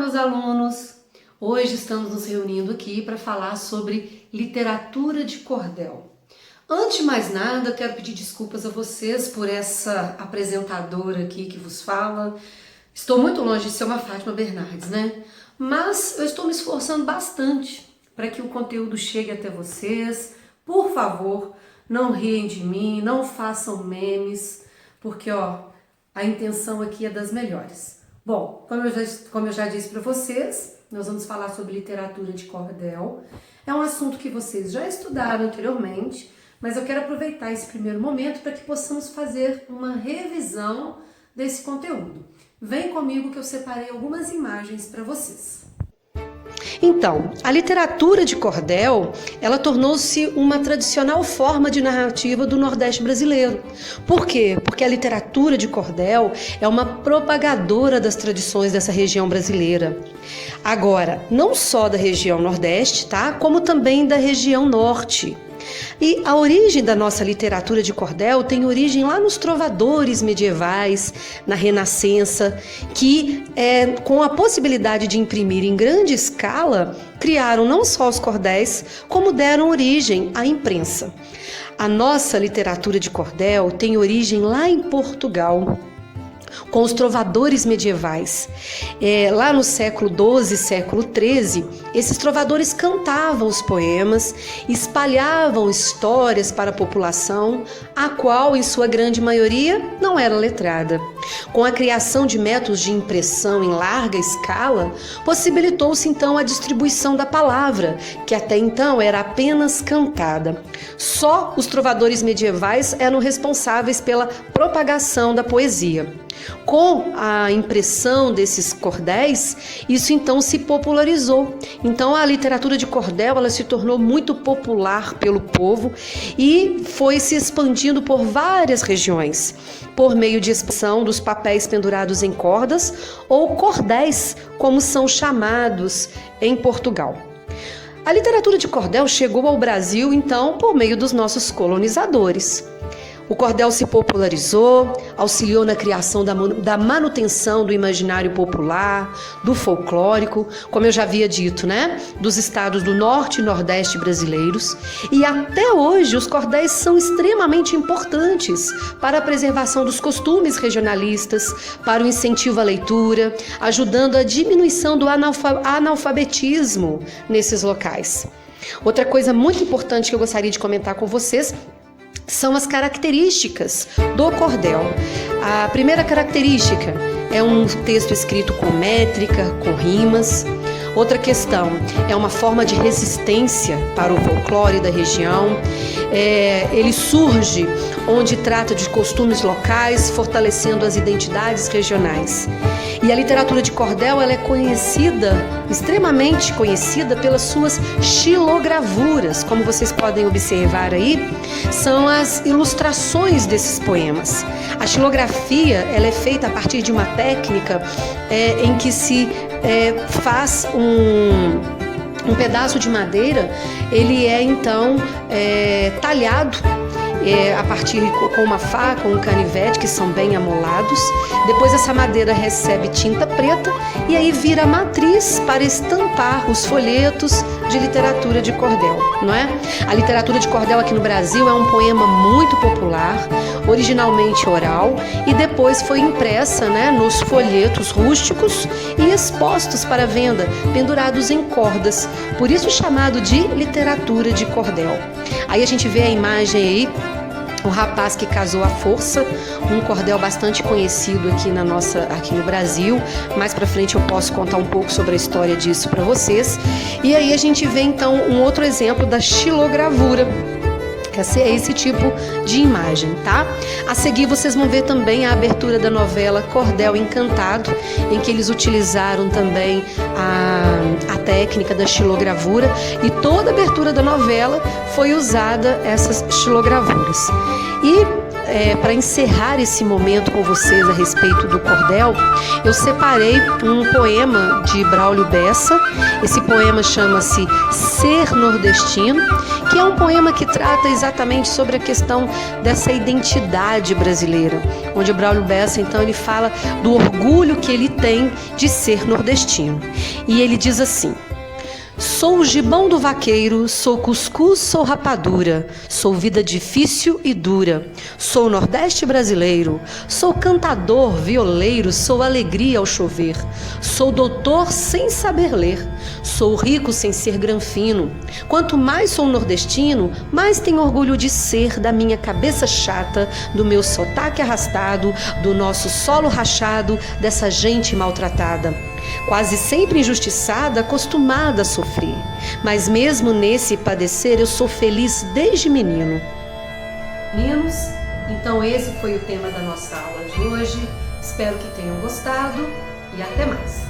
meus alunos! Hoje estamos nos reunindo aqui para falar sobre literatura de cordel. Antes de mais nada, quero pedir desculpas a vocês por essa apresentadora aqui que vos fala. Estou muito longe de ser uma Fátima Bernardes, né? Mas eu estou me esforçando bastante para que o conteúdo chegue até vocês. Por favor, não riem de mim, não façam memes, porque a intenção aqui é das melhores. Bom, como eu já disse para vocês, nós vamos falar sobre literatura de cordel. É um assunto que vocês já estudaram anteriormente, mas eu quero aproveitar esse primeiro momento para que possamos fazer uma revisão desse conteúdo. Vem comigo que eu separei algumas imagens para vocês. Então, a literatura de cordel, ela tornou-se uma tradicional forma de narrativa do Nordeste brasileiro. Por quê? Porque a literatura de cordel é uma propagadora das tradições dessa região brasileira. Agora, não só da região Nordeste, tá? Como também da região Norte. E a origem da nossa literatura de cordel tem origem lá nos trovadores medievais, na Renascença, que com a possibilidade de imprimir em grande escala, criaram não só os cordéis, como deram origem à imprensa. A nossa literatura de cordel tem origem lá em Portugal, com os trovadores medievais. Lá no século XII, século XIII, esses trovadores cantavam os poemas, espalhavam histórias para a população, a qual, em sua grande maioria, não era letrada. Com a criação de métodos de impressão em larga escala, possibilitou-se então a distribuição da palavra, que até então era apenas cantada. Só os trovadores medievais eram responsáveis pela propagação da poesia. Com a impressão desses cordéis, isso então se popularizou. Então a literatura de cordel ela se tornou muito popular pelo povo e foi se expandindo por várias regiões, por meio de expressão dos papéis pendurados em cordas ou cordéis, como são chamados em Portugal. A literatura de cordel chegou ao Brasil então por meio dos nossos colonizadores. O cordel se popularizou, auxiliou na criação da manutenção do imaginário popular, do folclórico, como eu já havia dito, né? Dos estados do Norte e Nordeste brasileiros. E até hoje os cordéis são extremamente importantes para a preservação dos costumes regionalistas, para o incentivo à leitura, ajudando a diminuição do analfabetismo nesses locais. Outra coisa muito importante que eu gostaria de comentar com vocês são as características do cordel. A primeira característica é um texto escrito com métrica, com rimas. Outra questão é uma forma de resistência para o folclore da região. Ele surge onde trata de costumes locais, fortalecendo as identidades regionais. E a literatura de cordel ela é conhecida, extremamente conhecida pelas suas xilogravuras. Como vocês podem observar aí, são as ilustrações desses poemas. A xilografia ela é feita a partir de uma técnica em que se faz um pedaço de madeira, ele é então talhado a partir com uma faca ou um canivete, que são bem amolados. Depois essa madeira recebe tinta preta e aí vira matriz para estampar os folhetos de literatura de cordel, não é? A literatura de cordel aqui no Brasil é um poema muito popular, originalmente oral, e depois foi impressa, né, nos folhetos rústicos e expostos para venda, pendurados em cordas, por isso chamado de literatura de cordel. Aí a gente vê a imagem aí, o rapaz que casou à força, um cordel bastante conhecido aqui no Brasil. Mais pra frente eu posso contar um pouco sobre a história disso para vocês. E aí a gente vê então um outro exemplo da xilogravura. É esse tipo de imagem, tá? A seguir vocês vão ver também a abertura da novela Cordel Encantado, em que eles utilizaram também a técnica da xilogravura, e toda a abertura da novela foi usada essas xilogravuras. E para encerrar esse momento com vocês a respeito do cordel, eu separei um poema de Braulio Bessa. Esse poema chama-se Ser Nordestino, que é um poema que trata exatamente sobre a questão dessa identidade brasileira, onde Braulio Bessa, então, ele fala do orgulho que ele tem de ser nordestino. E ele diz assim: sou o gibão do vaqueiro, sou cuscuz, sou rapadura, sou vida difícil e dura, sou nordeste brasileiro, sou cantador, violeiro, sou alegria ao chover, sou doutor sem saber ler, sou rico sem ser granfino. Quanto mais sou nordestino, mais tenho orgulho de ser da minha cabeça chata, do meu sotaque arrastado, do nosso solo rachado, dessa gente maltratada. Quase sempre injustiçada, acostumada a sofrer. Mas mesmo nesse padecer, eu sou feliz desde menino. Meninos, então esse foi o tema da nossa aula de hoje. Espero que tenham gostado e até mais.